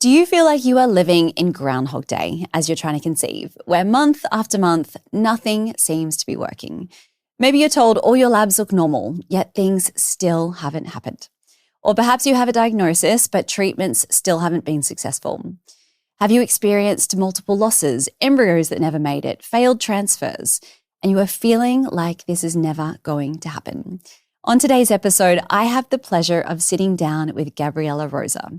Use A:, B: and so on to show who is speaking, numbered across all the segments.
A: Do you feel like you are living in Groundhog Day as you're trying to conceive, where month after month, nothing seems to be working? Maybe you're told all your labs look normal, yet things still haven't happened. Or perhaps you have a diagnosis, but treatments still haven't been successful. Have you experienced multiple losses, embryos that never made it, failed transfers, and you are feeling like this is never going to happen? On today's episode, I have the pleasure of sitting down with Gabriela Rosa,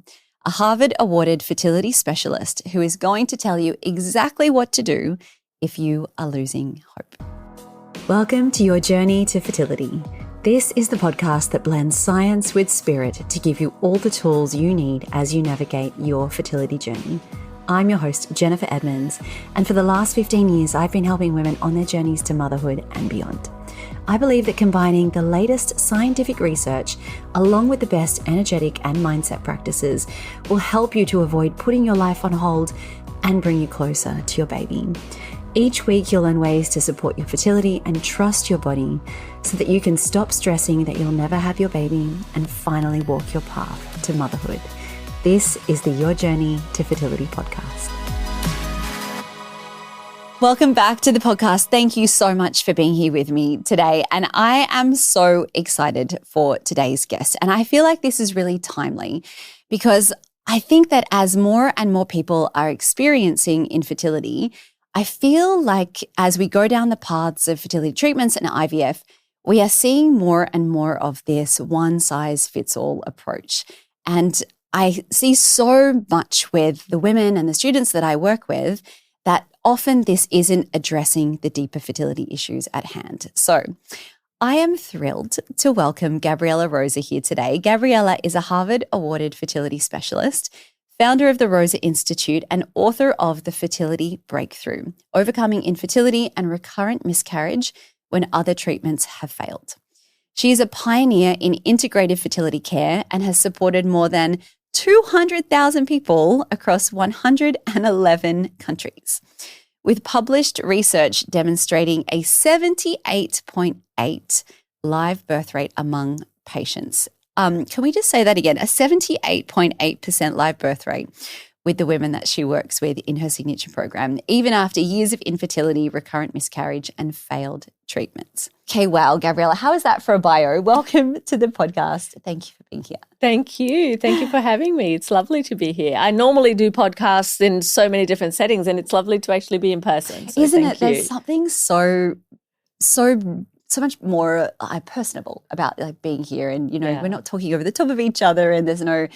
A: a Harvard-awarded fertility specialist who is going to tell you exactly what to do if you are losing hope. Welcome to your journey to fertility. This is the podcast that blends science with spirit to give you all the tools you need as you navigate your fertility journey. I'm your host, Jennifer Edmonds, and for the last 15 years, I've been helping women on their journeys to motherhood and beyond. I believe that combining the latest scientific research along with the best energetic and mindset practices will help you to avoid putting your life on hold and bring you closer to your baby. Each week, you'll learn ways to support your fertility and trust your body so that you can stop stressing that you'll never have your baby and finally walk your path to motherhood. This is the Your Journey to Fertility podcast. Welcome back to the podcast. Thank you so much for being here with me today. And I am so excited for today's guest. And I feel like this is really timely because I think that as more and more people are experiencing infertility, I feel like as we go down the paths of fertility treatments and IVF, we are seeing more and more of this one-size-fits-all approach. And I see so much with the women and the students that I work with that often this isn't addressing the deeper fertility issues at hand. So I am thrilled to welcome Gabriela Rosa here today. Gabriela is a Harvard-awarded fertility specialist, founder of the Rosa Institute, and author of The Fertility Breakthrough, Overcoming Infertility and Recurrent Miscarriage When Other Treatments Have Failed. She is a pioneer in integrative fertility care and has supported more than 200,000 people across 111 countries, with published research demonstrating a 78.8 live birth rate among patients. Can we just say that again? A 78.8% live birth rate with the women that she works with in her signature program, even after years of infertility, recurrent miscarriage, and failed treatments. Okay, wow, Gabriela, how is that for a bio? Welcome to the podcast. Thank you for being here.
B: Thank you. Thank you for having me. It's lovely to be here. I normally do podcasts in so many different settings, and it's lovely to actually be in person. So
A: Isn't it? There's something so much more personable about like being here, and we're not talking over the top of each other, and there's no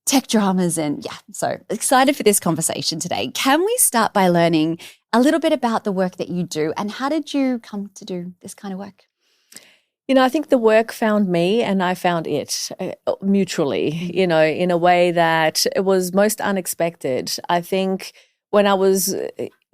A: tech dramas, and so excited for this conversation today. Can we start by learning a little bit about the work that you do, and how did you come to do this kind of work?
B: I think the work found me and I found it mutually, in a way that it was most unexpected. I think when I was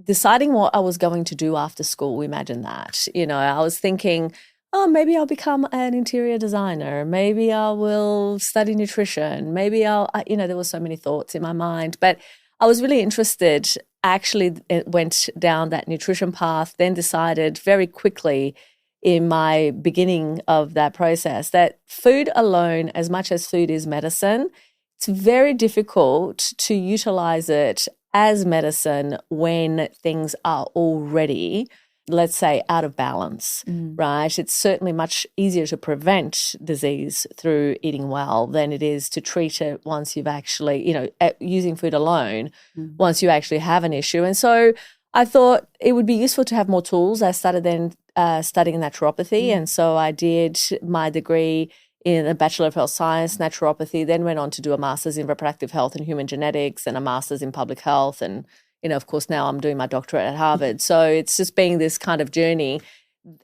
B: deciding what I was going to do after school, imagine that, I was thinking, oh, maybe I'll become an interior designer. Maybe I will study nutrition. Maybe there were so many thoughts in my mind, but I was really interested. Actually, it went down that nutrition path, then decided very quickly in my beginning of that process that food alone, as much as food is medicine, it's very difficult to utilize it as medicine when things are already, let's say, out of balance, right? It's certainly much easier to prevent disease through eating well than it is to treat it once you've actually, using food alone, once you actually have an issue. And so I thought it would be useful to have more tools. I started then studying naturopathy, and so I did my degree in a Bachelor of Health Science, naturopathy, then went on to do a master's in reproductive health and human genetics and a master's in public health, and of course, now I'm doing my doctorate at Harvard. So it's just been this kind of journey.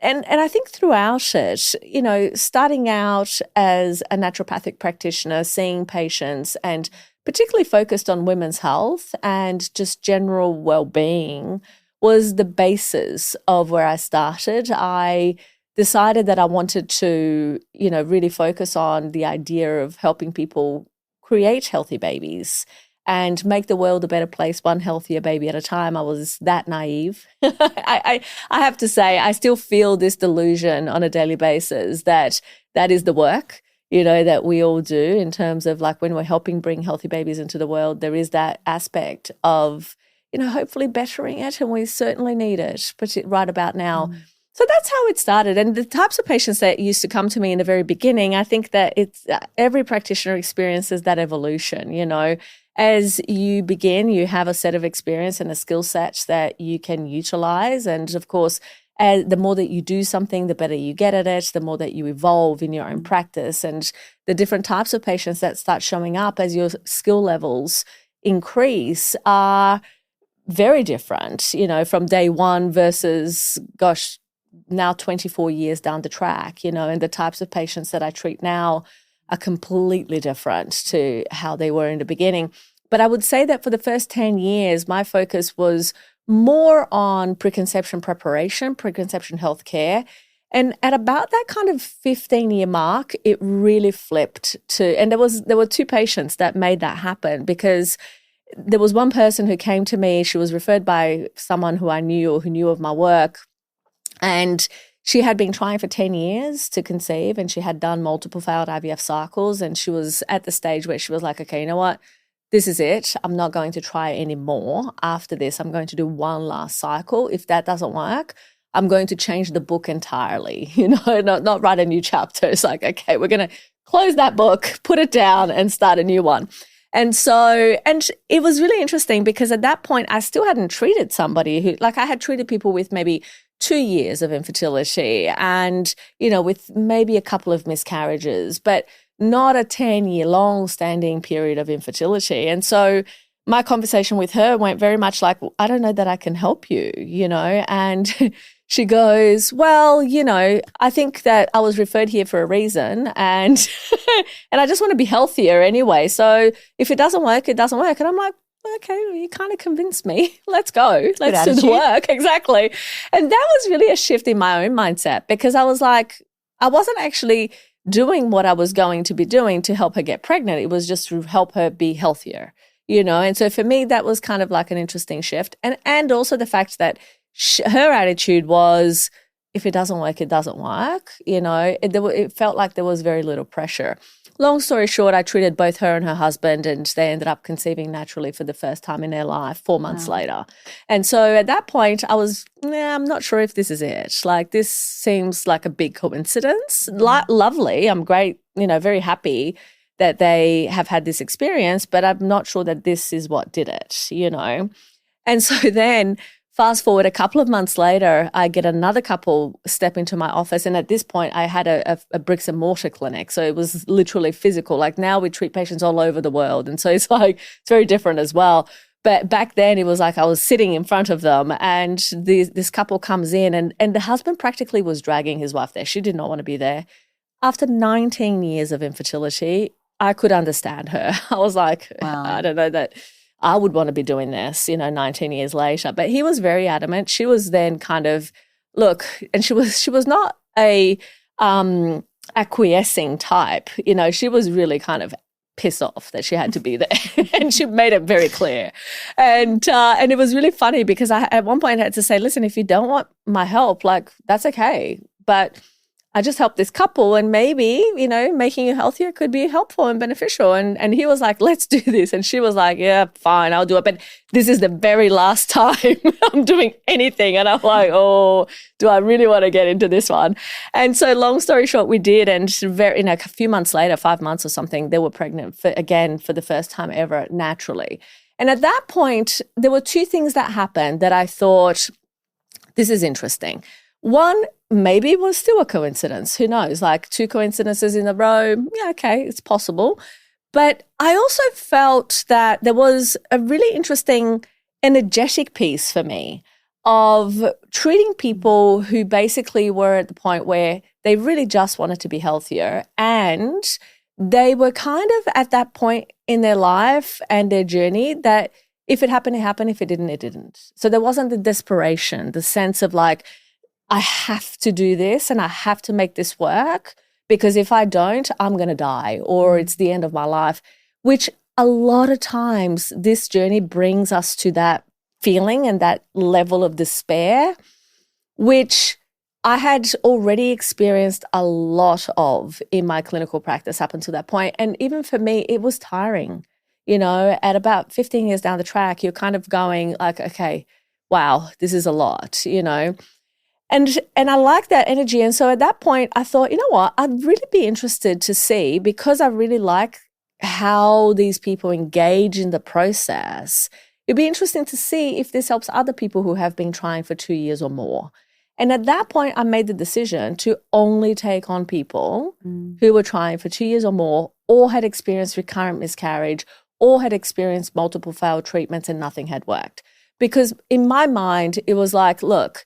B: And I think throughout it, starting out as a naturopathic practitioner, seeing patients and particularly focused on women's health and just general well-being was the basis of where I started. I decided that I wanted to, really focus on the idea of helping people create healthy babies and make the world a better place, one healthier baby at a time. I was that naive. I have to say, I still feel this delusion on a daily basis that is the work. that we all do in terms of like when we're helping bring healthy babies into the world, there is that aspect of, hopefully bettering it. And we certainly need it, but right about now. So that's how it started. And the types of patients that used to come to me in the very beginning, I think that it's every practitioner experiences that evolution, As you begin, you have a set of experience and a skill set that you can utilize. And of course, the more that you do something, the better you get at it, the more that you evolve in your own practice. And the different types of patients that start showing up as your skill levels increase are very different, from day one versus, now 24 years down the track, and the types of patients that I treat now are completely different to how they were in the beginning. But I would say that for the first 10 years, my focus was more on preconception preparation, preconception healthcare. And at about that kind of 15-year mark, it really flipped to, and there were two patients that made that happen, because there was one person who came to me. She was referred by someone who I knew or who knew of my work. And she had been trying for 10 years to conceive, and she had done multiple failed IVF cycles. And she was at the stage where she was like, okay, you know what? This is it. I'm not going to try anymore. After this, I'm going to do one last cycle. If that doesn't work, I'm going to change the book entirely, not write a new chapter. It's like, okay, we're going to close that book, put it down, and start a new one. And it was really interesting, because at that point, I still hadn't treated somebody who, like, I had treated people with maybe 2 years of infertility and, with maybe a couple of miscarriages, but not a 10-year long-standing period of infertility. And so my conversation with her went very much like, I don't know that I can help you, and she goes, well, I think that I was referred here for a reason, and and I just want to be healthier anyway. So if it doesn't work, it doesn't work. And I'm like, okay, well, you kind of convinced me. Let's go. Let's do the work. Exactly. And that was really a shift in my own mindset, because I was like, I wasn't actually doing what I was going to be doing to help her get pregnant. It was just to help her be healthier, And so for me, that was kind of like an interesting shift. And also the fact that her attitude was, if it doesn't work, it doesn't work. It felt like there was very little pressure. Long story short, I treated both her and her husband, and they ended up conceiving naturally for the first time in their life 4 months later. And so at that point, I was, I'm not sure if this is it. Like, this seems like a big coincidence. Lovely. I'm great, very happy that they have had this experience, but I'm not sure that this is what did it, And so then fast forward a couple of months later, I get another couple step into my office. And at this point, I had a bricks and mortar clinic. So it was literally physical. Like, now we treat patients all over the world. And so it's very different as well. But back then it was like I was sitting in front of them, and this couple comes in, and the husband practically was dragging his wife there. She did not want to be there. After 19 years of infertility, I could understand her. I was like, wow. I don't know that I would want to be doing this, 19 years later. But he was very adamant. She was then kind of, look, and she was not a acquiescing type. She was really kind of pissed off that she had to be there, and she made it very clear. And it was really funny, because I at one point had to say, listen, if you don't want my help, like, that's okay, but I just helped this couple, and maybe, making you healthier could be helpful and beneficial. And he was like, let's do this. And she was like, yeah, fine, I'll do it. But this is the very last time I'm doing anything. And I'm like, oh, do I really want to get into this one? And so long story short, we did. And a few months later, 5 months or something, they were pregnant for the first time ever, naturally. And at that point, there were two things that happened that I thought, this is interesting. One, maybe it was still a coincidence. Who knows? Like, 2 coincidences in a row. Yeah, okay, it's possible. But I also felt that there was a really interesting energetic piece for me of treating people who basically were at the point where they really just wanted to be healthier, and they were kind of at that point in their life and their journey that if it happened, it happened. If it didn't, it didn't. So there wasn't the desperation, the sense of like, I have to do this and I have to make this work, because if I don't, I'm going to die, or it's the end of my life, which a lot of times this journey brings us to that feeling and that level of despair, which I had already experienced a lot of in my clinical practice up until that point. And even for me, it was tiring. At about 15 years down the track, you're kind of going like, okay, wow, this is a lot, And I like that energy. And so at that point, I thought, you know what, I'd really be interested to see, because I really like how these people engage in the process. It'd be interesting to see if this helps other people who have been trying for 2 years or more. And at that point, I made the decision to only take on people who were trying for 2 years or more, or had experienced recurrent miscarriage, or had experienced multiple failed treatments and nothing had worked. Because in my mind, it was like, look,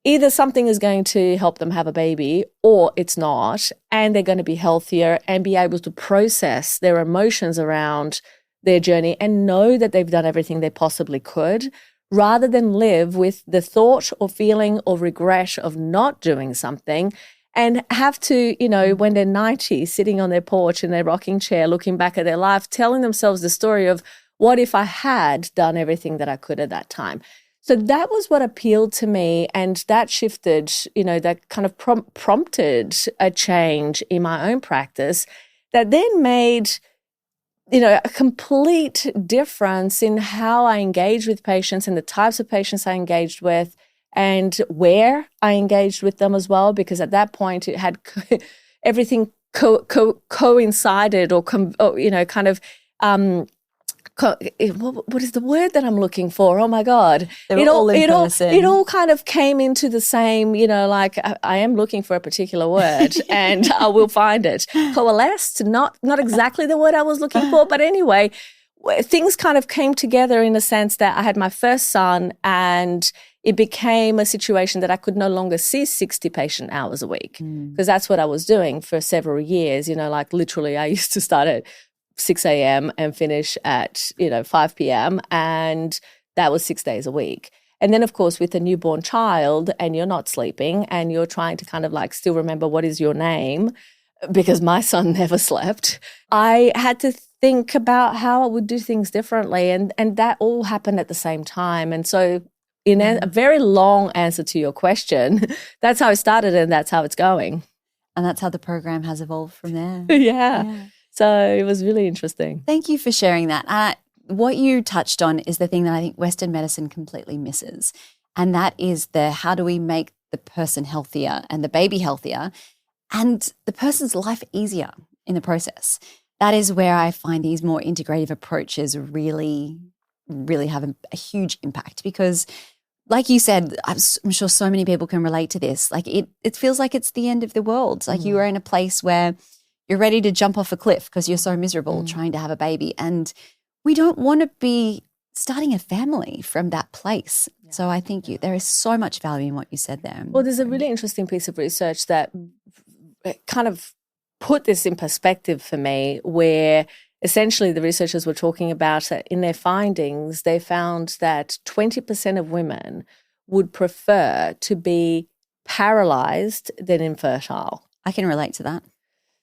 B: either something is going to help them have a baby or it's not, and they're going to be healthier and be able to process their emotions around their journey and know that they've done everything they possibly could, rather than live with the thought or feeling or regret of not doing something and have to, when they're 90, sitting on their porch in their rocking chair, looking back at their life, telling themselves the story of, what if I had done everything that I could at that time? So that was what appealed to me, and that shifted, that kind of prompted a change in my own practice that then made, a complete difference in how I engage with patients and the types of patients I engaged with and where I engaged with them as well, because at that point it had everything coincided or kind of what is the word that I'm looking for? Oh my God.
A: It
B: all kind of came into the same, like I am looking for a particular word and I will find it. Coalesced, not exactly the word I was looking for, but anyway, things kind of came together in the sense that I had my first son, and it became a situation that I could no longer see 60 patient hours a week, because that's what I was doing for several years. Like literally I used to start at 6 a.m. and finish at, 5 p.m. And that was 6 days a week. And then, of course, with a newborn child and you're not sleeping and you're trying to kind of like still remember what is your name, because my son never slept, I had to think about how I would do things differently. And that all happened at the same time. And so in a very long answer to your question, that's how it started and that's how it's going.
A: And that's how the program has evolved from there.
B: Yeah. So it was really interesting.
A: Thank you for sharing that. What you touched on is the thing that I think Western medicine completely misses. And that is how do we make the person healthier and the baby healthier and the person's life easier in the process. That is where I find these more integrative approaches really, really have a huge impact, because like you said, I'm sure so many people can relate to this. Like it feels like it's the end of the world. Like you are in a place where you're ready to jump off a cliff because you're so miserable trying to have a baby. And we don't want to be starting a family from that place. Yeah. So I think there is so much value in what you said there.
B: Well, there's a really interesting piece of research that kind of put this in perspective for me, where essentially the researchers were talking about that in their findings, they found that 20% of women would prefer to be paralyzed than infertile.
A: I can relate to that.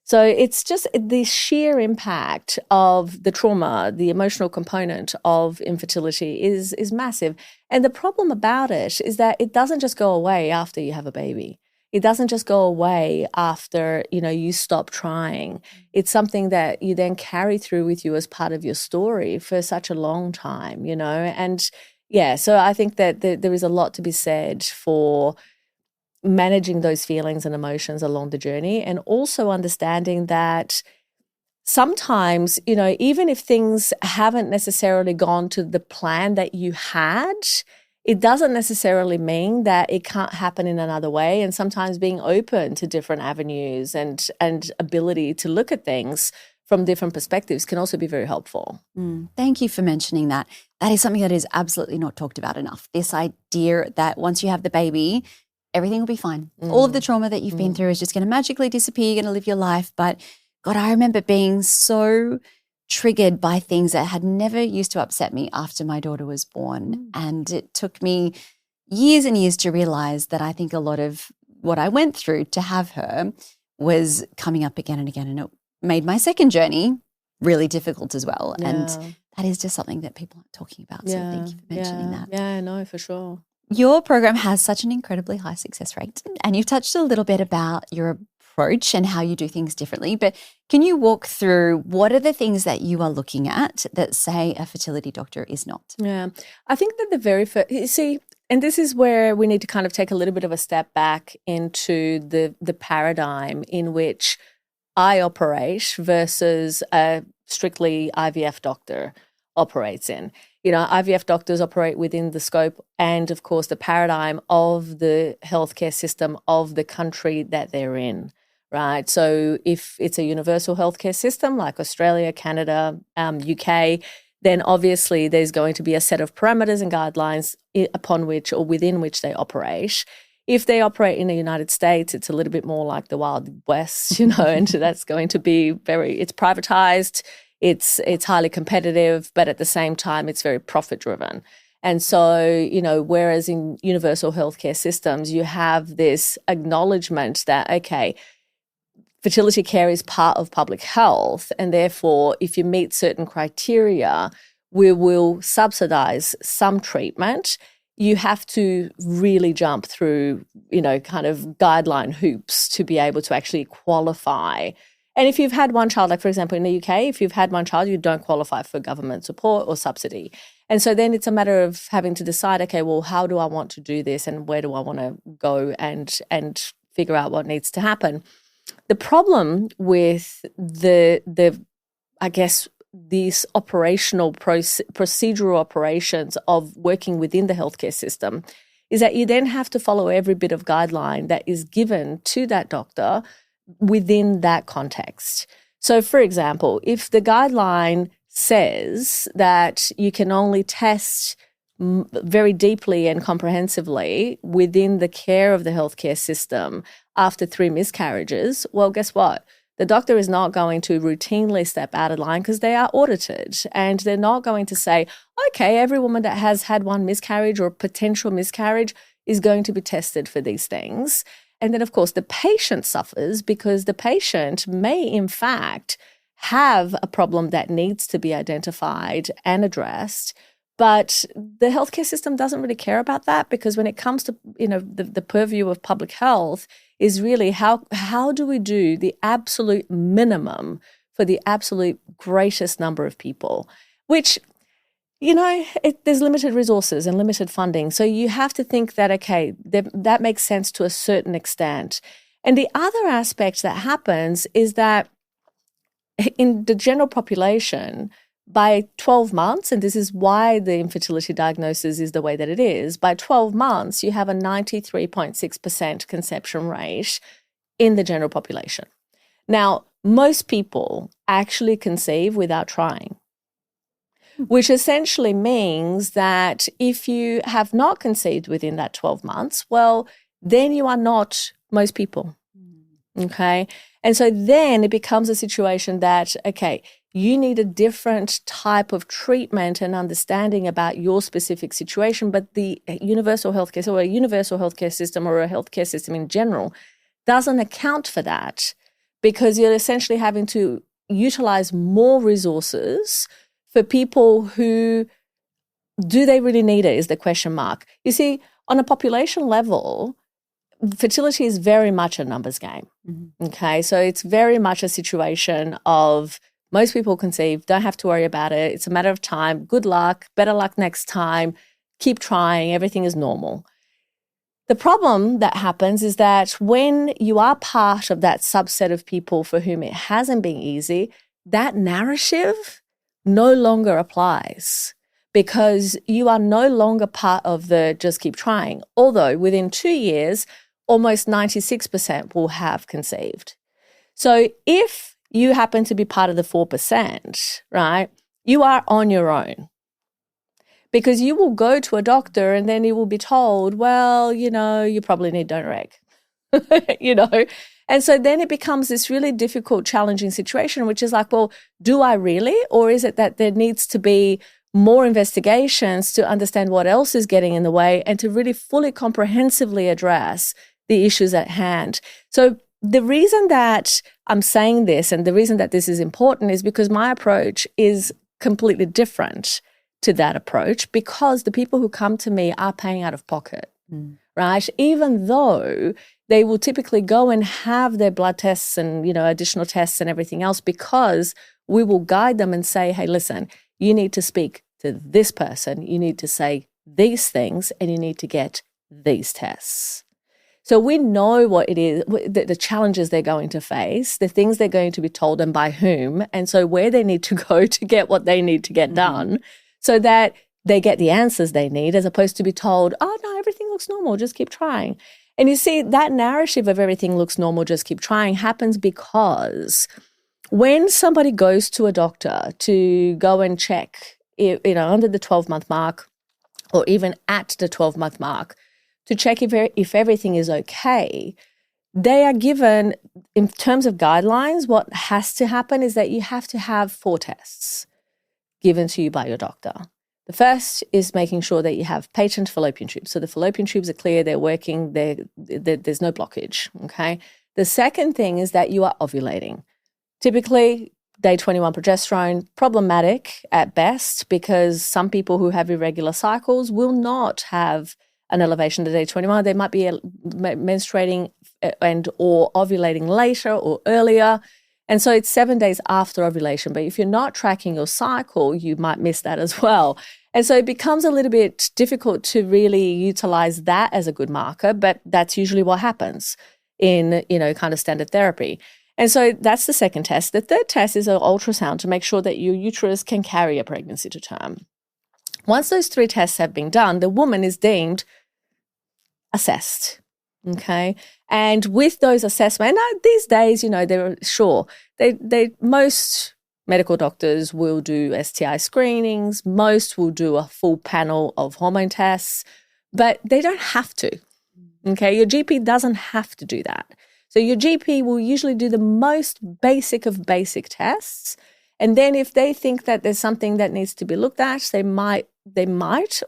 B: So it's just the sheer impact of the trauma, the emotional component of infertility is massive. And the problem about it is that it doesn't just go away after you have a baby. It doesn't just go away after, you stop trying. It's something that you then carry through with you as part of your story for such a long time, And so I think that there is a lot to be said for managing those feelings and emotions along the journey, and also understanding that sometimes, even if things haven't necessarily gone to the plan that you had, it doesn't necessarily mean that it can't happen in another way. And sometimes being open to different avenues and ability to look at things from different perspectives can also be very helpful.
A: Thank you for mentioning that. That is something that is absolutely not talked about enough. This idea that once you have the baby, everything will be fine. All of the trauma that you've been through is just going to magically disappear. You're going to live your life. But God, I remember being so triggered by things that had never used to upset me after my daughter was born. And it took me years and years to realize that I think a lot of what I went through to have her was coming up again and again. And it made my second journey really difficult as well. Yeah. And that is just something that people aren't talking about. So thank you for mentioning that.
B: Yeah, no, for sure.
A: Your program has such an incredibly high success rate, and you've touched a little bit about your approach and how you do things differently, but can you walk through what are the things that you are looking at that, say, a fertility doctor is not?
B: Yeah, I think that the very first, you see, and this is where we need to kind of take a little bit of a step back into the paradigm in which I operate versus a strictly IVF doctor operates in. IVF doctors operate within the scope and, of course, the paradigm of the healthcare system of the country that they're in, right? So if it's a universal healthcare system like Australia, Canada, UK, then obviously there's going to be a set of parameters and guidelines upon which or within which they operate. If they operate in the United States, it's a little bit more like the Wild West, and that's going to be it's privatized. It's highly competitive, but at the same time, it's very profit driven. And so, whereas in universal healthcare systems, you have this acknowledgement that, okay, fertility care is part of public health. And therefore, if you meet certain criteria, we will subsidize some treatment. You have to really jump through, kind of guideline hoops to be able to actually qualify. And if you've had one child, like for example, in the UK, if you've had one child, you don't qualify for government support or subsidy. And so then it's a matter of having to decide, okay, well, how do I want to do this and where do I want to go and figure out what needs to happen? The problem with I guess, these operational procedural operations of working within the healthcare system is that you then have to follow every bit of guideline that is given to that doctor within that context. So, for example, if the guideline says that you can only test very deeply and comprehensively within the care of the healthcare system after 3 miscarriages, well, guess what? The doctor is not going to routinely step out of line because they are audited, and they're not going to say, okay, every woman that has had 1 miscarriage or potential miscarriage is going to be tested for these things. And then, of course, the patient suffers because the patient may, in fact, have a problem that needs to be identified and addressed. But the healthcare system doesn't really care about that, because when it comes to, the purview of public health is really how do we do the absolute minimum for the absolute greatest number of people, which, there's limited resources and limited funding. So you have to think that, okay, that makes sense to a certain extent. And the other aspect that happens is that in the general population, by 12 months, and this is why the infertility diagnosis is the way that it is, by 12 months, you have a 93.6% conception rate in the general population. Now, most people actually conceive without trying, which essentially means that if you have not conceived within that 12 months, well, then you are not most people, okay? And so then it becomes a situation that, okay, you need a different type of treatment and understanding about your specific situation, but the universal healthcare, so a universal healthcare system or a healthcare system in general doesn't account for that, because you're essentially having to utilize more resources for people who, do they really need it, is the question mark. You see, on a population level, fertility is very much a numbers game, okay? So it's very much a situation of most people conceive, don't have to worry about it. It's a matter of time. Good luck, better luck next time. Keep trying. Everything is normal. The problem that happens is that when you are part of that subset of people for whom it hasn't been easy, that narrative no longer applies, because you are no longer part of the just keep trying. Although within 2 years, almost 96% will have conceived. So if you happen to be part of the 4%, right, you are on your own, because you will go to a doctor and then you will be told, well, you probably need donor egg, And so then it becomes this really difficult, challenging situation, which is like, well, do I really? Or is it that there needs to be more investigations to understand what else is getting in the way and to really fully comprehensively address the issues at hand? So the reason that I'm saying this and the reason that this is important is because my approach is completely different to that approach because the people who come to me are paying out of pocket, right? Even though they will typically go and have their blood tests and, additional tests and everything else, because we will guide them and say, hey, listen, you need to speak to this person, you need to say these things, and you need to get these tests. So we know what it is, the challenges they're going to face, the things they're going to be told and by whom, and so where they need to go to get what they need to get done so that they get the answers they need, as opposed to be told, oh, no, everything looks normal, just keep trying. And you see, that narrative of everything looks normal, just keep trying happens because when somebody goes to a doctor to go and check, under the 12-month mark or even at the 12-month mark, to check if everything is okay, they are given, in terms of guidelines, what has to happen is that you have to have 4 tests given to you by your doctor. The first is making sure that you have patent fallopian tubes. So the fallopian tubes are clear, they're working, there's no blockage, okay? The second thing is that you are ovulating. Typically, day 21 progesterone, problematic at best because some people who have irregular cycles will not have an elevation to day 21. They might be menstruating and or ovulating later or earlier. And so it's 7 days after ovulation. But if you're not tracking your cycle, you might miss that as well. And so it becomes a little bit difficult to really utilize that as a good marker, but that's usually what happens in, kind of standard therapy. And so that's the second test. The third test is an ultrasound to make sure that your uterus can carry a pregnancy to term. Once those 3 tests have been done, the woman is deemed assessed, okay? And with those assessments, these days, they're sure, most medical doctors will do STI screenings, most will do a full panel of hormone tests, but they don't have to, okay? Your GP doesn't have to do that. So your GP will usually do the most basic of basic tests. And then if they think that there's something that needs to be looked at, they might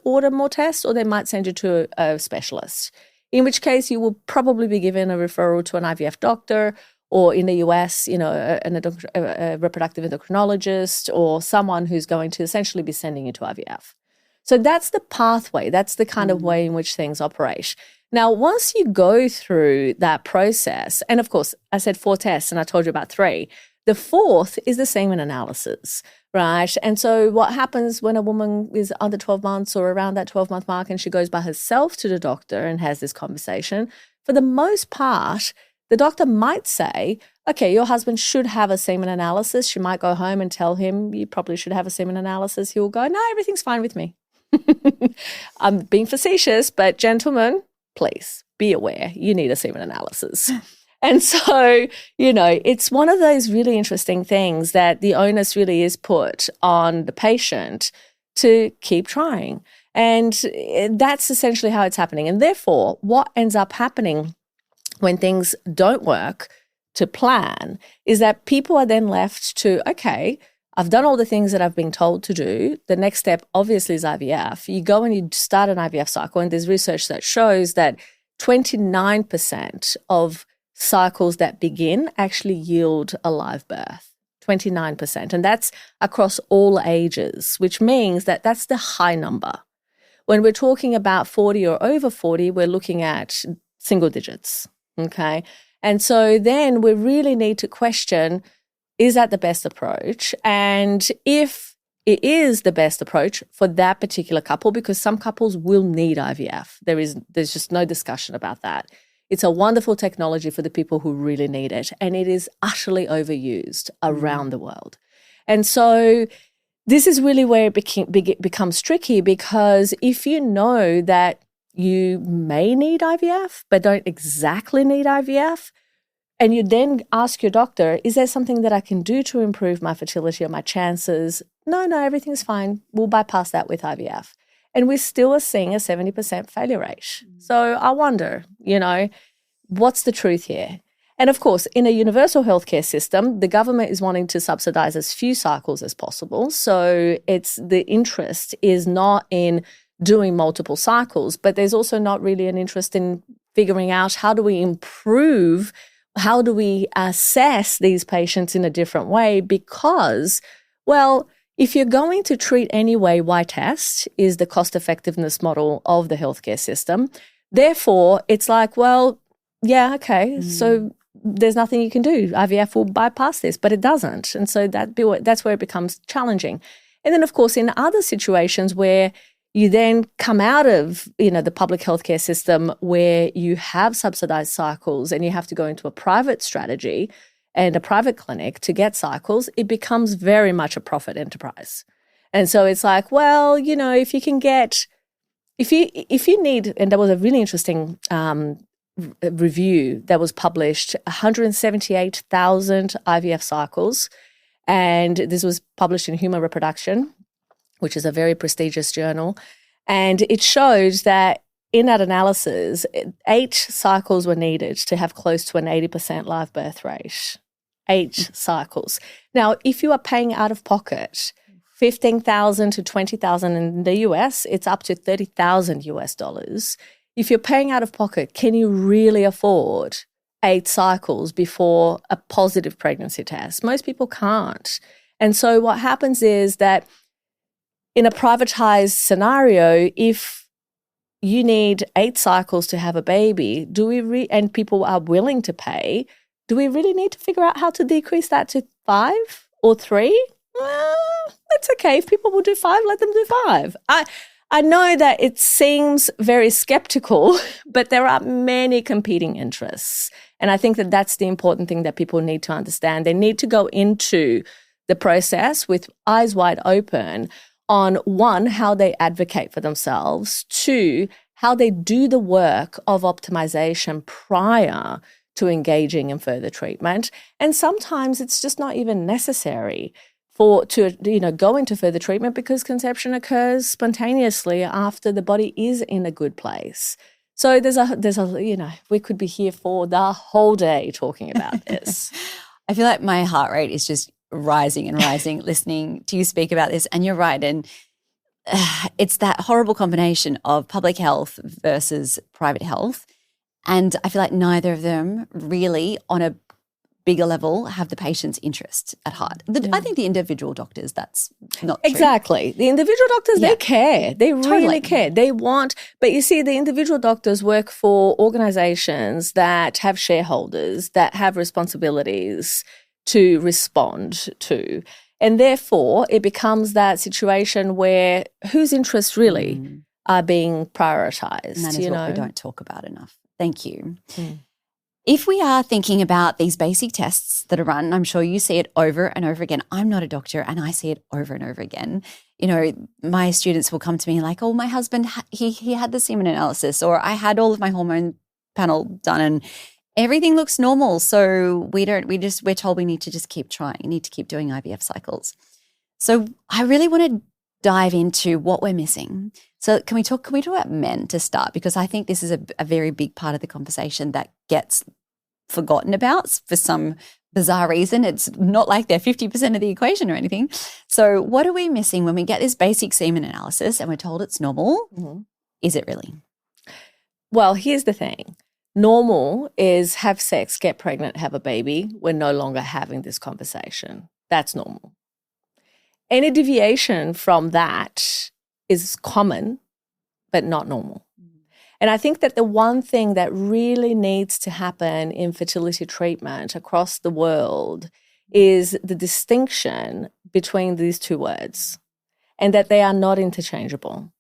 B: order more tests or they might send you to a specialist, in which case you will probably be given a referral to an IVF doctor or in the US, a reproductive endocrinologist or someone who's going to essentially be sending you to IVF. So that's the pathway. That's the kind of way in which things operate. Now, once you go through that process, and of course, I said 4 tests and I told you about 3, the 4th is the semen analysis, right? And so what happens when a woman is under 12 months or around that 12-month mark and she goes by herself to the doctor and has this conversation, for the most part, the doctor might say, okay, your husband should have a semen analysis. She might go home and tell him, you probably should have a semen analysis. He will go, no, everything's fine with me. I'm being facetious, but gentlemen, please be aware, you need a semen analysis. And so, it's one of those really interesting things that the onus really is put on the patient to keep trying. And that's essentially how it's happening. And therefore, what ends up happening when things don't work to plan is that people are then left to, okay, I've done all the things that I've been told to do. The next step obviously is IVF. You go and you start an IVF cycle, and there's research that shows that 29% of cycles that begin actually yield a live birth, 29%. And that's across all ages, which means that that's the high number. When we're talking about 40 or over 40, we're looking at single digits, okay? And so then we really need to question, is that the best approach? And if it is the best approach for that particular couple, because some couples will need IVF. There's just no discussion about that. It's a wonderful technology for the people who really need it, and it is utterly overused around the world. And so this is really where it becomes tricky, because if you know that you may need IVF but don't exactly need IVF, and you then ask your doctor, is there something that I can do to improve my fertility or my chances? No, everything's fine. We'll bypass that with IVF. And we still are seeing a 70% failure rate. So I wonder, what's the truth here? And of course, in a universal healthcare system, the government is wanting to subsidize as few cycles as possible. So the interest is not in doing multiple cycles, but there's also not really an interest in figuring out how do we improve, how do we assess these patients in a different way? Because, well, if you're going to treat anyway, why test is the cost effectiveness model of the healthcare system. Therefore, it's like, well, yeah, okay, so there's nothing you can do. IVF will bypass this, but it doesn't. And so that's where it becomes challenging. And then, of course, in other situations where you then come out of, the public healthcare system where you have subsidized cycles and you have to go into a private strategy and a private clinic to get cycles, it becomes very much a profit enterprise. And so it's like, well, if you can get, if you need, and there was a really interesting review that was published, 178,000 IVF cycles. And this was published in Human Reproduction, which is a very prestigious journal. And it showed that in that analysis, 8 cycles were needed to have close to an 80% live birth rate. 8 cycles. Now, if you are paying out of pocket $15,000 to $20,000 in the US, it's up to $30,000 US dollars. If you're paying out of pocket, can you really afford 8 cycles before a positive pregnancy test? Most people can't. And so what happens is that in a privatized scenario, if you need 8 cycles to have a baby, and people are willing to pay, do we really need to figure out how to decrease that to 5 or 3? Well, that's okay. If people will do 5, let them do 5. I know that it seems very skeptical, but there are many competing interests. And I think that that's the important thing that people need to understand. They need to go into the process with eyes wide open on, 1, how they advocate for themselves, 2, how they do the work of optimization prior to engaging in further treatment. And sometimes it's just not even necessary to go into further treatment because conception occurs spontaneously after the body is in a good place. So there's a we could be here for the whole day talking about this.
A: I feel like my heart rate is just rising and rising listening to you speak about this. And you're right. And it's that horrible combination of public health versus private health. And I feel like neither of them really on a bigger level have the patient's interest at heart. I think the individual doctors, that's not true.
B: Exactly. The individual doctors, they care. They really care. They want, but you see, the individual doctors work for organizations that have shareholders, that have responsibilities to respond to. And therefore, it becomes that situation where whose interests really are being prioritized.
A: And that is what we don't talk about enough. Thank you. If we are thinking about these basic tests that are run, I'm sure you see it over and over again. I'm not a doctor and I see it over and over again. My students will come to me like, oh, my husband, he had the semen analysis, or I had all of my hormone panel done and everything looks normal. So we're told we need to just keep trying, need to keep doing IVF cycles. So I really want to dive into what we're missing. So can we talk about men to start? Because I think this is a very big part of the conversation that gets forgotten about for some bizarre reason. It's not like they're 50% of the equation or anything. So what are we missing when we get this basic semen analysis and we're told it's normal? Mm-hmm. Is it really?
B: Well, here's the thing. Normal is have sex, get pregnant, have a baby. We're no longer having this conversation. That's normal. Any deviation from that is common, but not normal. And I think that the one thing that really needs to happen in fertility treatment across the world is the distinction between these two words, and that they are not interchangeable.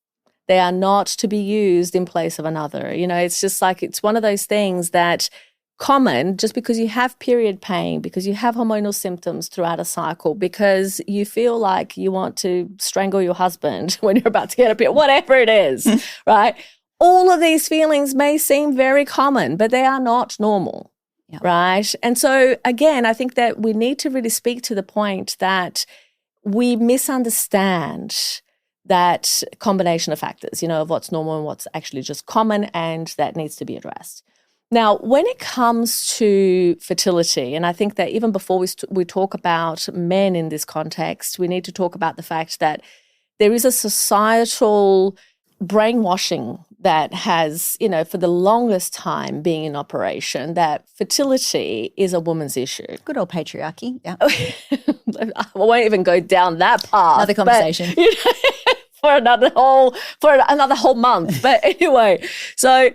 B: They are not to be used in place of another. It's just like it's one of those things that common just because you have period pain, because you have hormonal symptoms throughout a cycle, because you feel like you want to strangle your husband when you're about to get a period, whatever it is, right? All of these feelings may seem very common, but they are not normal, right? And so, again, I think that we need to really speak to the point that we misunderstand that combination of factors, of what's normal and what's actually just common, and that needs to be addressed. Now, when it comes to fertility, and I think that even before we talk about men in this context, we need to talk about the fact that there is a societal brainwashing that has, for the longest time being in operation, that fertility is a woman's issue.
A: Good old patriarchy. Yeah.
B: I won't even go down that path.
A: Another conversation.
B: But, for another whole month. But anyway, so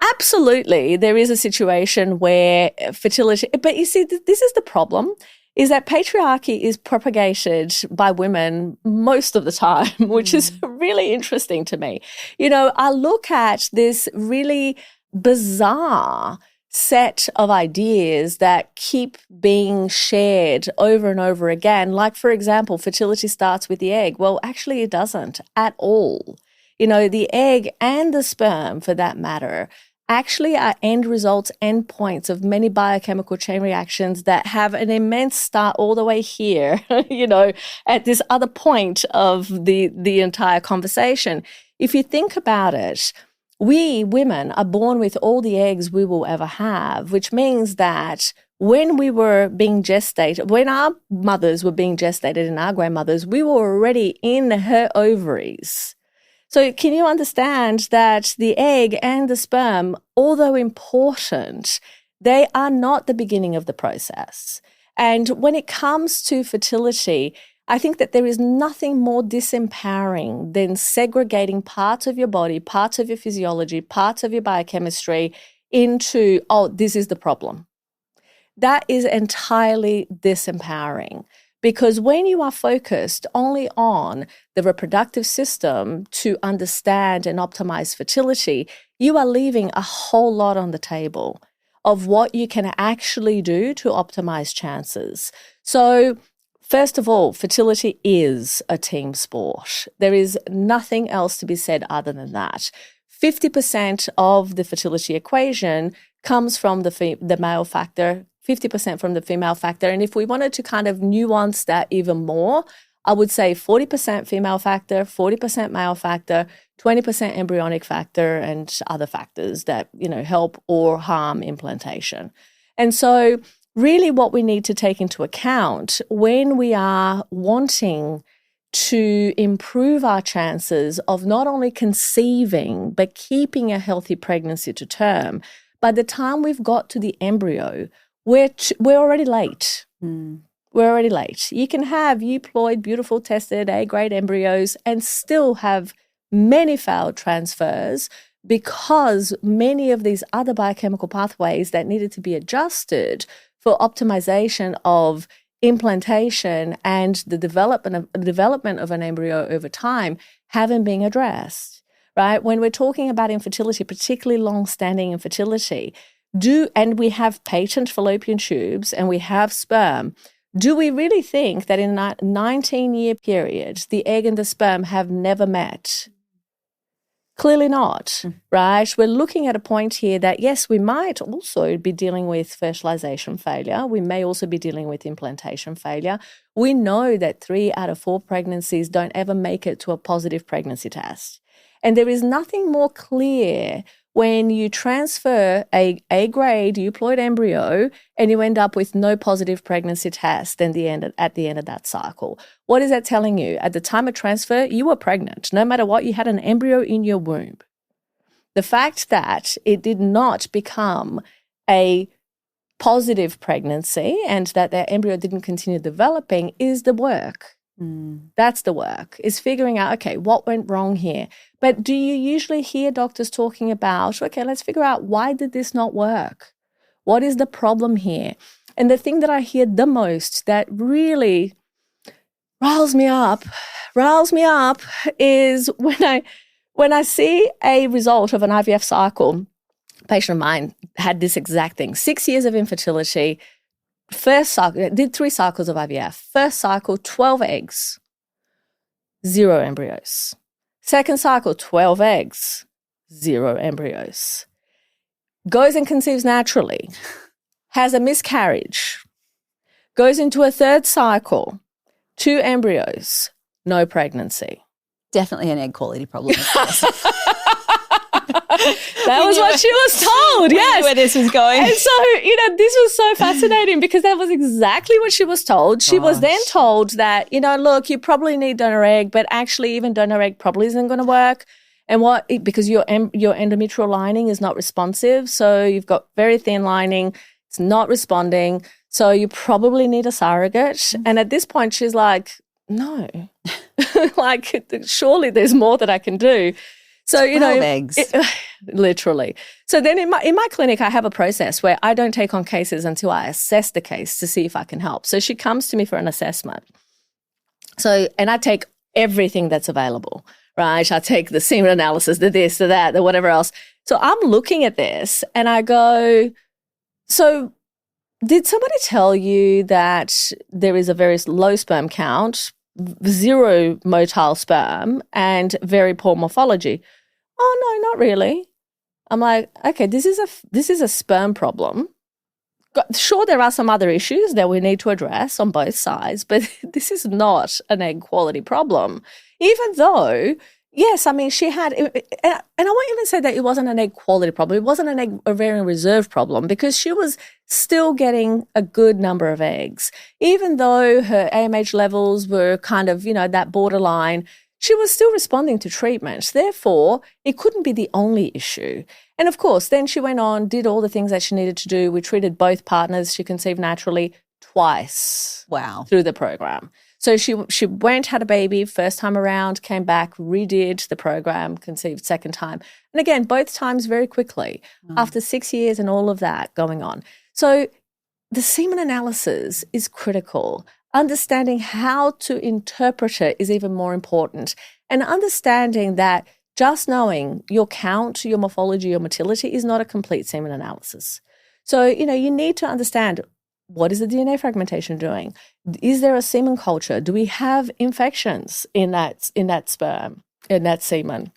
B: absolutely there is a situation where fertility, but you see, this is the problem, is that patriarchy is propagated by women most of the time, which is really interesting to me. I look at this really bizarre set of ideas that keep being shared over and over again. Like, for example, fertility starts with the egg. Well, actually it doesn't at all. The egg and the sperm, for that matter, actually are end results, end points of many biochemical chain reactions that have an immense start all the way here, at this other point of the entire conversation. If you think about it, we women are born with all the eggs we will ever have, which means that when we were being gestated, when our mothers were being gestated and our grandmothers, we were already in her ovaries. So can you understand that the egg and the sperm, although important, they are not the beginning of the process. And when it comes to fertility, I think that there is nothing more disempowering than segregating parts of your body, parts of your physiology, parts of your biochemistry into, this is the problem. That is entirely disempowering. Because when you are focused only on the reproductive system to understand and optimize fertility, you are leaving a whole lot on the table of what you can actually do to optimize chances. So, first of all, fertility is a team sport. There is nothing else to be said other than that. 50% of the fertility equation comes from the male factor, 50% from the female factor. And if we wanted to kind of nuance that even more, I would say 40% female factor, 40% male factor, 20% embryonic factor, and other factors that, help or harm implantation. And so really what we need to take into account when we are wanting to improve our chances of not only conceiving, but keeping a healthy pregnancy to term, by the time we've got to the embryo, we're already late. We're already late. You can have euploid, beautiful, tested A-grade embryos and still have many failed transfers because many of these other biochemical pathways that needed to be adjusted for optimization of implantation and the development of an embryo over time haven't been addressed, right? When we're talking about infertility, particularly long-standing infertility, and we have patent fallopian tubes and we have sperm, do we really think that in a 19-year period, the egg and the sperm have never met? Clearly not, right? We're looking at a point here that, yes, we might also be dealing with fertilization failure. We may also be dealing with implantation failure. We know that 3 out of 4 pregnancies don't ever make it to a positive pregnancy test. And there is nothing more clear when you transfer a A-grade euploid embryo and you end up with no positive pregnancy test at the end of that cycle. What is that telling you? At the time of transfer, you were pregnant. No matter what, you had an embryo in your womb. The fact that it did not become a positive pregnancy and that embryo didn't continue developing is the work. That's the work, is figuring out, okay, what went wrong here? But do you usually hear doctors talking about, okay, let's figure out why did this not work? What is the problem here? And the thing that I hear the most that really riles me up is when I see a result of an IVF cycle. A patient of mine had this exact thing, 6 years of infertility. First cycle, did 3 cycles of IVF. First cycle, 12 eggs, 0 embryos. Second cycle, 12 eggs, 0 embryos. Goes and conceives naturally, has a miscarriage, goes into a third cycle, 2 embryos, no pregnancy.
A: Definitely an egg quality problem.
B: That was what she was told, yes.
A: Where this was going.
B: And so, this was so fascinating because that was exactly what she was told. She was then told that, look, you probably need donor egg, but actually even donor egg probably isn't going to work. And because your endometrial lining is not responsive, so you've got very thin lining, it's not responding, so you probably need a surrogate. And at this point, she's like, no, like surely there's more that I can do. So,
A: 12 eggs.
B: Literally. So then in my clinic, I have a process where I don't take on cases until I assess the case to see if I can help. So she comes to me for an assessment. So, and I take everything that's available, right? I take the semen analysis, the this, the that, the whatever else. So I'm looking at this and I go, so did somebody tell you that there is a very low sperm count, 0 motile sperm, and very poor morphology? Oh, no, not really. I'm like, okay, this is a sperm problem. Sure, there are some other issues that we need to address on both sides, but this is not an egg quality problem. Even though, yes, I mean, she had, and I won't even say that it wasn't an egg quality problem. It wasn't an egg ovarian reserve problem because she was still getting a good number of eggs. Even though her AMH levels were kind of, that borderline, she was still responding to treatment. Therefore, it couldn't be the only issue. And of course, then she went on, did all the things that she needed to do. We treated both partners. She conceived naturally twice.
A: Wow.
B: Through the program. So she went, had a baby, first time around, came back, redid the program, conceived second time. And again, both times very quickly, after 6 years and all of that going on. So the semen analysis is critical. Understanding how to interpret it is even more important. And understanding that just knowing your count, your morphology, your motility is not a complete semen analysis. So, you need to understand, what is the DNA fragmentation doing? Is there a semen culture? Do we have infections in that sperm, in that semen?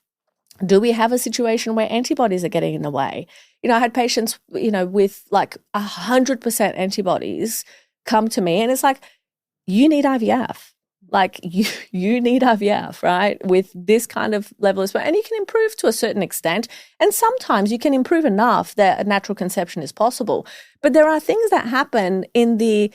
B: Do we have a situation where antibodies are getting in the way? I had patients, with like 100% antibodies come to me and it's like, you need IVF. Like you need IVF, right? With this kind of level of sperm. And you can improve to a certain extent. And sometimes you can improve enough that a natural conception is possible. But there are things that happen in the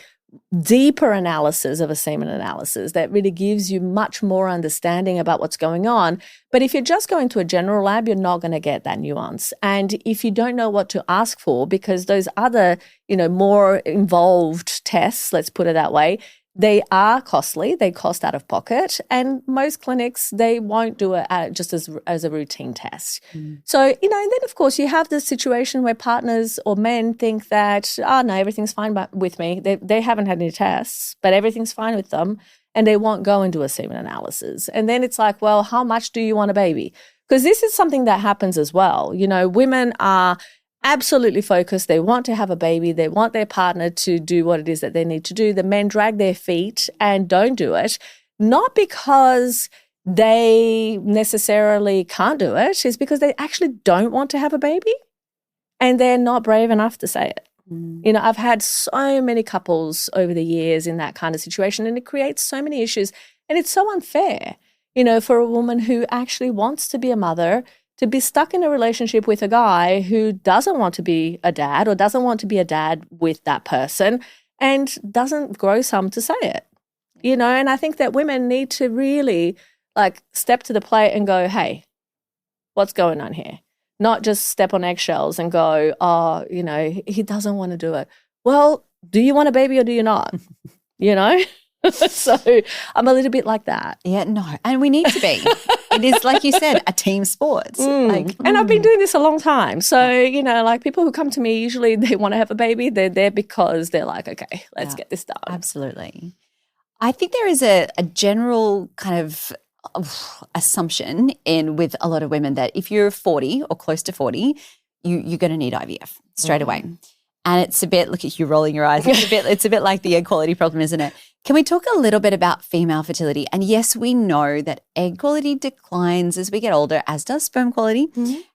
B: deeper analysis of a semen analysis that really gives you much more understanding about what's going on. But if you're just going to a general lab, you're not going to get that nuance. And if you don't know what to ask for, because those other, more involved tests, let's put it that way, they are costly. They cost out of pocket. And most clinics, they won't do it just as a routine test. So, and then, of course, you have this situation where partners or men think that, no, everything's fine with me. They haven't had any tests, but everything's fine with them. And they won't go and do a semen analysis. And then it's like, well, how much do you want a baby? Because this is something that happens as well. Women are absolutely focused. They want to have a baby. They want their partner to do what it is that they need to do. The men drag their feet and don't do it, not because they necessarily can't do it. It's because they actually don't want to have a baby and they're not brave enough to say it. I've had so many couples over the years in that kind of situation, and it creates so many issues. And it's so unfair, for a woman who actually wants to be a mother to be stuck in a relationship with a guy who doesn't want to be a dad or doesn't want to be a dad with that person and doesn't grow some to say it, And I think that women need to really step to the plate and go, hey, what's going on here? Not just step on eggshells and go, oh, he doesn't want to do it. Well, do you want a baby or do you not? So I'm a little bit like that.
A: Yeah, no. And we need to be. It is, like you said, a team sport.
B: And I've been doing this a long time. So, people who come to me, usually they want to have a baby. They're there because they're like, okay, let's get this done. Absolutely.
A: I think there is a general kind of assumption with a lot of women that if you're 40 or close to 40, you're going to need IVF straight away. And it's a bit, look at you rolling your eyes, it's a bit like the egg quality problem, isn't it? Can we talk a little bit about female fertility? And yes, we know that egg quality declines as we get older, as does sperm quality,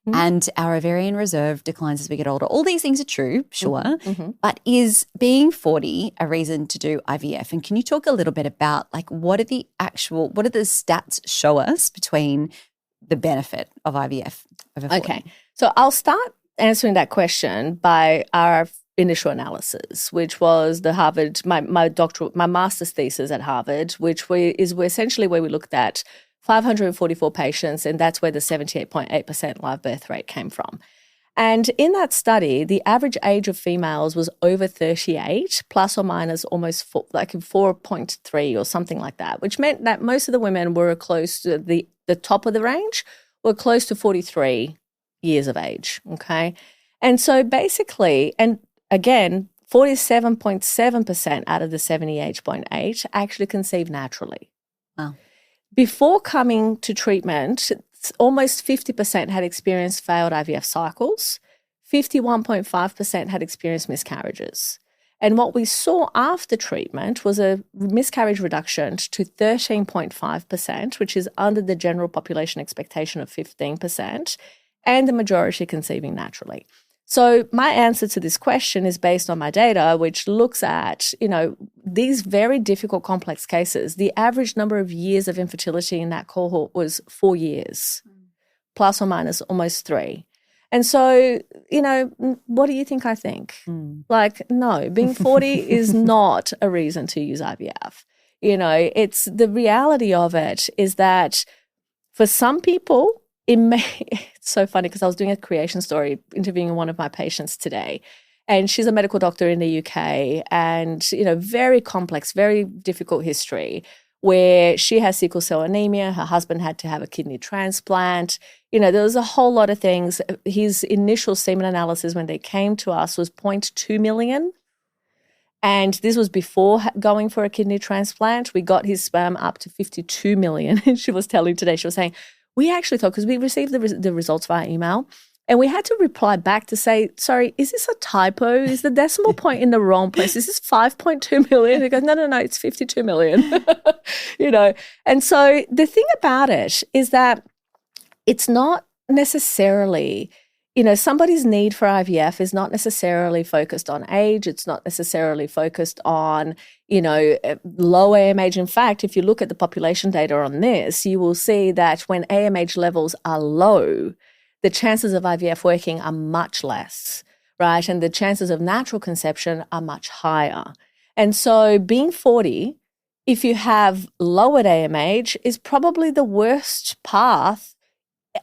A: and our ovarian reserve declines as we get older. All these things are true, sure, but is being 40 a reason to do IVF? And can you talk a little bit about what do the stats show us between the benefit of IVF over 40?
B: Okay, so I'll start answering that question by our initial analysis, which was the Harvard, my master's thesis at Harvard, which is essentially where we looked at 544 patients, and that's where the 78.8% live birth rate came from. And in that study, the average age of females was over 38, plus or minus almost 4.3 or something like that, which meant that most of the women were close to the top of the range, were close to 43 years of age, okay? And so basically, and again, 47.7% out of the 78.8 actually conceived naturally.
A: Wow.
B: Before coming to treatment, almost 50% had experienced failed IVF cycles. 51.5% had experienced miscarriages. And what we saw after treatment was a miscarriage reduction to 13.5%, which is under the general population expectation of 15%, and the majority conceiving naturally. So my answer to this question is based on my data, which looks at, these very difficult, complex cases. The average number of years of infertility in that cohort was 4 years, plus or minus almost 3. And so, what do you think I think? No, being 40 is not a reason to use IVF. It's the reality of it is that for some people, it's so funny because I was doing a creation story interviewing one of my patients today, and she's a medical doctor in the UK, and, very complex, very difficult history where she has sickle cell anemia. Her husband had to have a kidney transplant. There was a whole lot of things. His initial semen analysis when they came to us was 0.2 million. And this was before going for a kidney transplant. We got his sperm up to 52 million. And she was telling today, she was saying, we actually thought, because we received the results via email, and we had to reply back to say, sorry, is this a typo? Is the decimal point in the wrong place? Is this 5.2 million? He goes, no, it's 52 million. And so the thing about it is that it's not necessarily, somebody's need for IVF is not necessarily focused on age. It's not necessarily focused on, low AMH. In fact, if you look at the population data on this, you will see that when AMH levels are low, the chances of IVF working are much less, right? And the chances of natural conception are much higher. And so being 40, if you have lowered AMH, is probably the worst path,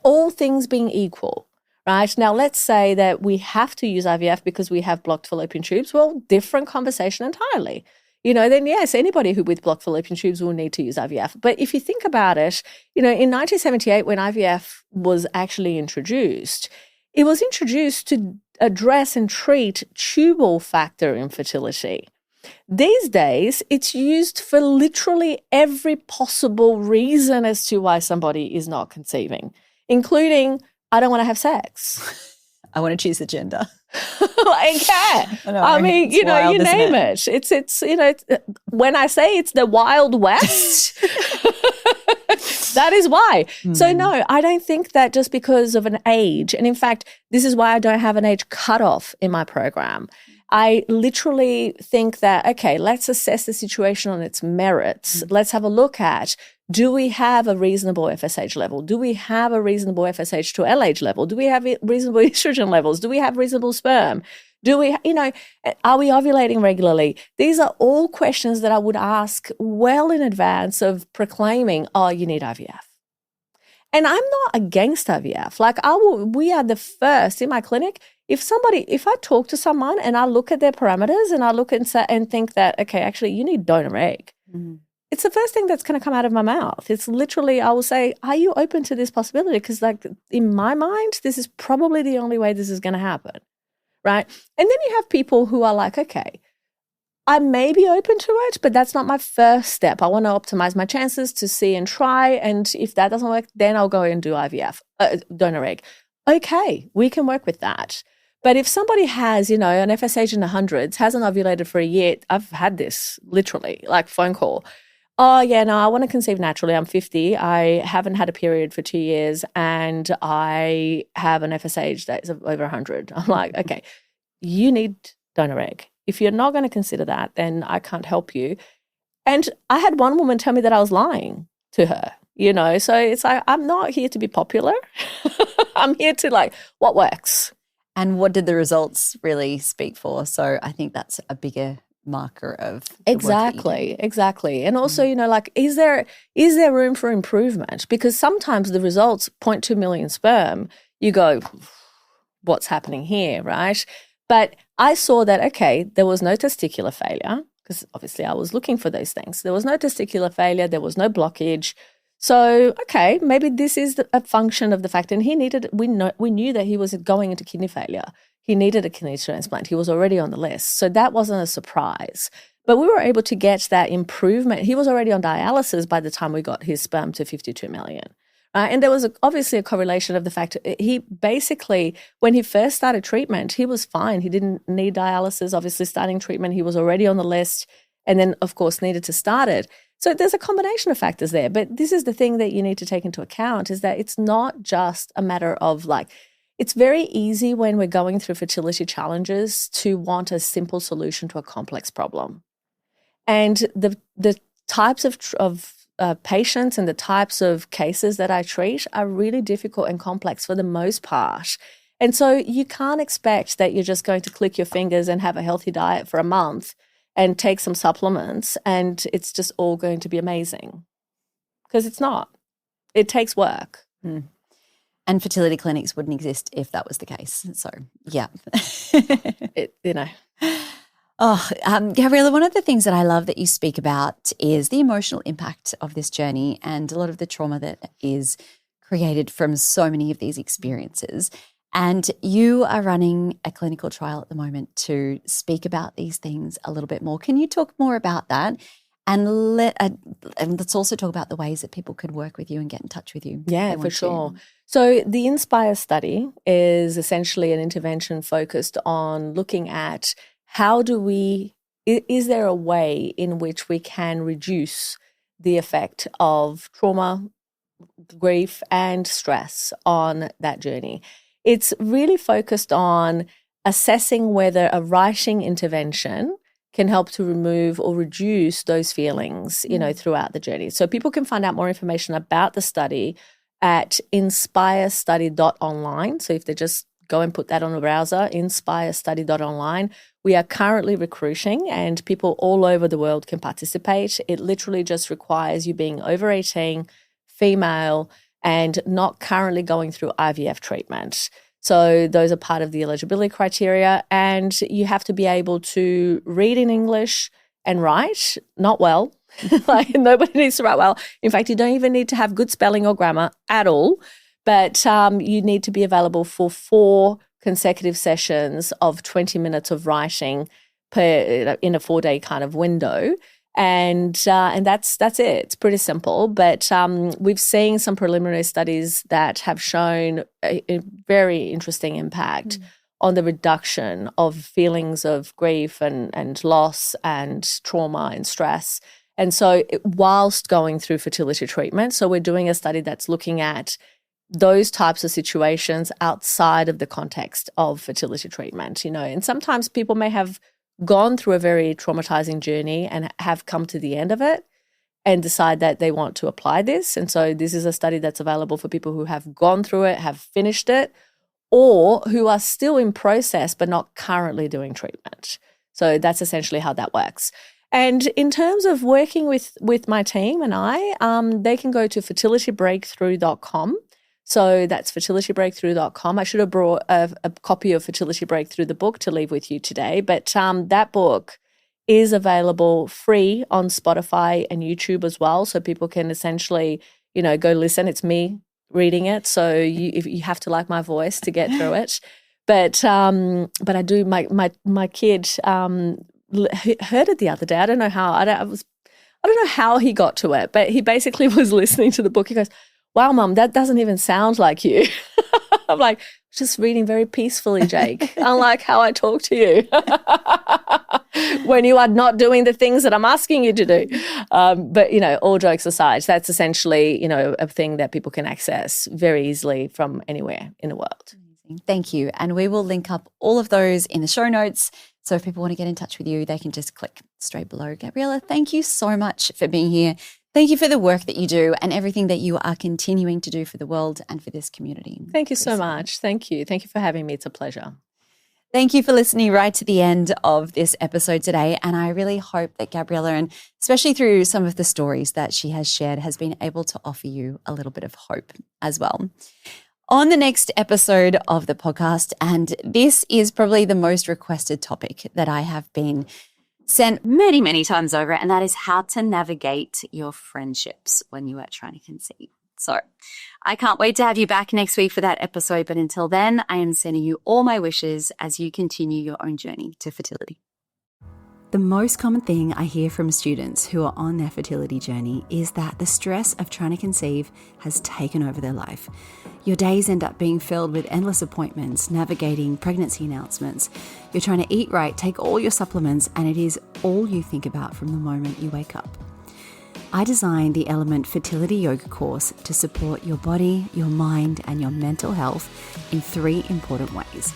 B: all things being equal. Right? Now, let's say that we have to use IVF because we have blocked fallopian tubes. Well, different conversation entirely. Then yes, anybody who with blocked fallopian tubes will need to use IVF. But if you think about it, in 1978, when IVF was actually introduced, it was introduced to address and treat tubal factor infertility. These days, it's used for literally every possible reason as to why somebody is not conceiving, including I don't want to have sex.
A: I want to choose the gender.
B: I mean, you name it. It's when I say it's the Wild West, that is why. So no, I don't think that just because of an age, and in fact, this is why I don't have an age cutoff in my program. I literally think that, okay, let's assess the situation on its merits. Let's have a look at, do we have a reasonable FSH level? Do we have a reasonable FSH to LH level? Do we have reasonable estrogen levels? Do we have reasonable sperm? Do we, are we ovulating regularly? These are all questions that I would ask well in advance of proclaiming, oh, you need IVF. And I'm not against IVF. We are the first in my clinic. If I talk to someone and I look at their parameters and I look and think that, okay, actually you need donor egg. It's the first thing that's going to come out of my mouth. It's literally, I will say, are you open to this possibility? Because in my mind, this is probably the only way this is going to happen, right? And then you have people who are like, okay, I may be open to it, but that's not my first step. I want to optimize my chances to see and try. And if that doesn't work, then I'll go and do IVF, donor egg. Okay, we can work with that. But if somebody has, an FSH in the hundreds, hasn't ovulated for a year, I've had this literally, phone call. Oh, yeah, no, I want to conceive naturally. I'm 50. I haven't had a period for 2 years and I have an FSH that is over 100. I'm like, okay, you need donor egg. If you're not going to consider that, then I can't help you. And I had one woman tell me that I was lying to her, So it's like, I'm not here to be popular. I'm here to what works.
A: And what did the results really speak for? So I think that's a bigger marker of the work that you do.
B: Exactly. And also, like, is there room for improvement? Because sometimes the results 0.2 million sperm, you go, what's happening here, right? But I saw that, okay, there was no testicular failure, because obviously I was looking for those things. There was no testicular failure. There was no blockage. So, okay, maybe this is a function of the fact, and we knew that he was going into kidney failure. He needed a kidney transplant. He was already on the list. So that wasn't a surprise. But we were able to get that improvement. He was already on dialysis by the time we got his sperm to 52 million. And there was obviously a correlation of the fact he basically, when he first started treatment, he was fine. He didn't need dialysis. Obviously, starting treatment, he was already on the list and then, of course, needed to start it. So there's a combination of factors there. But this is the thing that you need to take into account, is that it's not just a matter of like, it's very easy when we're going through fertility challenges to want a simple solution to a complex problem. And the types of patients and the types of cases that I treat are really difficult and complex for the most part. And so you can't expect that you're just going to click your fingers and have a healthy diet for a month and take some supplements and it's just all going to be amazing. Because it's not. It takes work.
A: Mm. And fertility clinics wouldn't exist if that was the case. So, yeah. Gabriela, one of the things that I love that you speak about is the emotional impact of this journey and a lot of the trauma that is created from so many of these experiences. And you are running a clinical trial at the moment to speak about these things a little bit more. Can you talk more about that? And let's also talk about the ways that people could work with you and get in touch with you.
B: Yeah, for sure. So the INSPIRE study is essentially an intervention focused on looking at is there a way in which we can reduce the effect of trauma, grief, and stress on that journey. It's really focused on assessing whether a writing intervention can help to remove or reduce those feelings, throughout the journey. So people can find out more information about the study at inspirestudy.online. So if they just go and put that on the browser, inspirestudy.online. We are currently recruiting and people all over the world can participate. It literally just requires you being over 18, female, and not currently going through IVF treatment. So those are part of the eligibility criteria. And you have to be able to read in English and write, not well. Like nobody needs to write well. In fact, you don't even need to have good spelling or grammar at all. But you need to be available for 4 consecutive sessions of 20 minutes of writing in a 4-day kind of window. And that's it. It's pretty simple. But we've seen some preliminary studies that have shown a very interesting impact on the reduction of feelings of grief and loss and trauma and stress. And so whilst going through fertility treatment, so we're doing a study that's looking at those types of situations outside of the context of fertility treatment, and sometimes people may have gone through a very traumatizing journey and have come to the end of it and decide that they want to apply this. And so this is a study that's available for people who have gone through it, have finished it, or who are still in process but not currently doing treatment. So that's essentially how that works. And in terms of working with my team and I, they can go to fertilitybreakthrough.com. So that's fertilitybreakthrough.com. I should have brought a copy of Fertility Breakthrough, the book, to leave with you today. But that book is available free on Spotify and YouTube as well. So people can essentially, go listen. It's me reading it. So you have to like my voice to get through it. But I do, my kid heard it the other day. I don't know how. I don't know how he got to it, but he basically was listening to the book. He goes, "Wow, Mum, that doesn't even sound like you." I'm like, "Just reading very peacefully, Jake, unlike how I talk to you when you are not doing the things that I'm asking you to do." But, all jokes aside, that's essentially, a thing that people can access very easily from anywhere in the world.
A: Thank you. And we will link up all of those in the show notes. So if people want to get in touch with you, they can just click straight below. Gabriela, thank you so much for being here. Thank you for the work that you do and everything that you are continuing to do for the world and for this community.
B: Thank you so much. Thank you. Thank you for having me. It's a pleasure.
A: Thank you for listening right to the end of this episode today. And I really hope that Gabriela, and especially through some of the stories that she has shared, has been able to offer you a little bit of hope as well. On the next episode of the podcast, and this is probably the most requested topic that I have been sent many, many times over, and that is how to navigate your friendships when you are trying to conceive. So I can't wait to have you back next week for that episode. But until then, I am sending you all my wishes as you continue your own journey to fertility. The most common thing I hear from students who are on their fertility journey is that the stress of trying to conceive has taken over their life. Your days end up being filled with endless appointments, navigating pregnancy announcements. You're trying to eat right, take all your supplements, and it is all you think about from the moment you wake up. I designed the Element Fertility Yoga course to support your body, your mind, and your mental health in 3 important ways: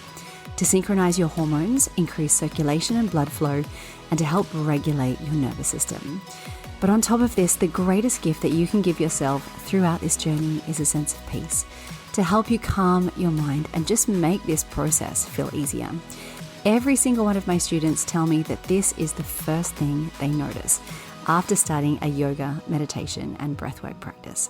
A: to synchronize your hormones, increase circulation and blood flow, and to help regulate your nervous system. But on top of this, the greatest gift that you can give yourself throughout this journey is a sense of peace, to help you calm your mind and just make this process feel easier. Every single one of my students tell me that this is the first thing they notice after starting a yoga, meditation, and breathwork practice.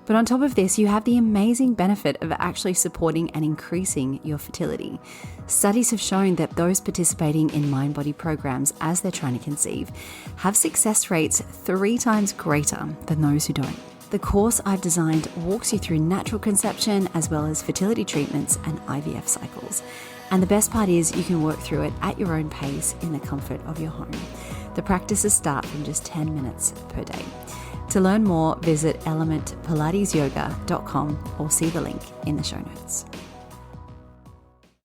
A: But on top of this, you have the amazing benefit of actually supporting and increasing your fertility. Studies have shown that those participating in mind-body programs as they're trying to conceive have success rates 3 times greater than those who don't. The course I've designed walks you through natural conception as well as fertility treatments and IVF cycles. And the best part is you can work through it at your own pace in the comfort of your home. The practices start from just 10 minutes per day. To learn more, visit elementpilatesyoga.com or see the link in the show notes.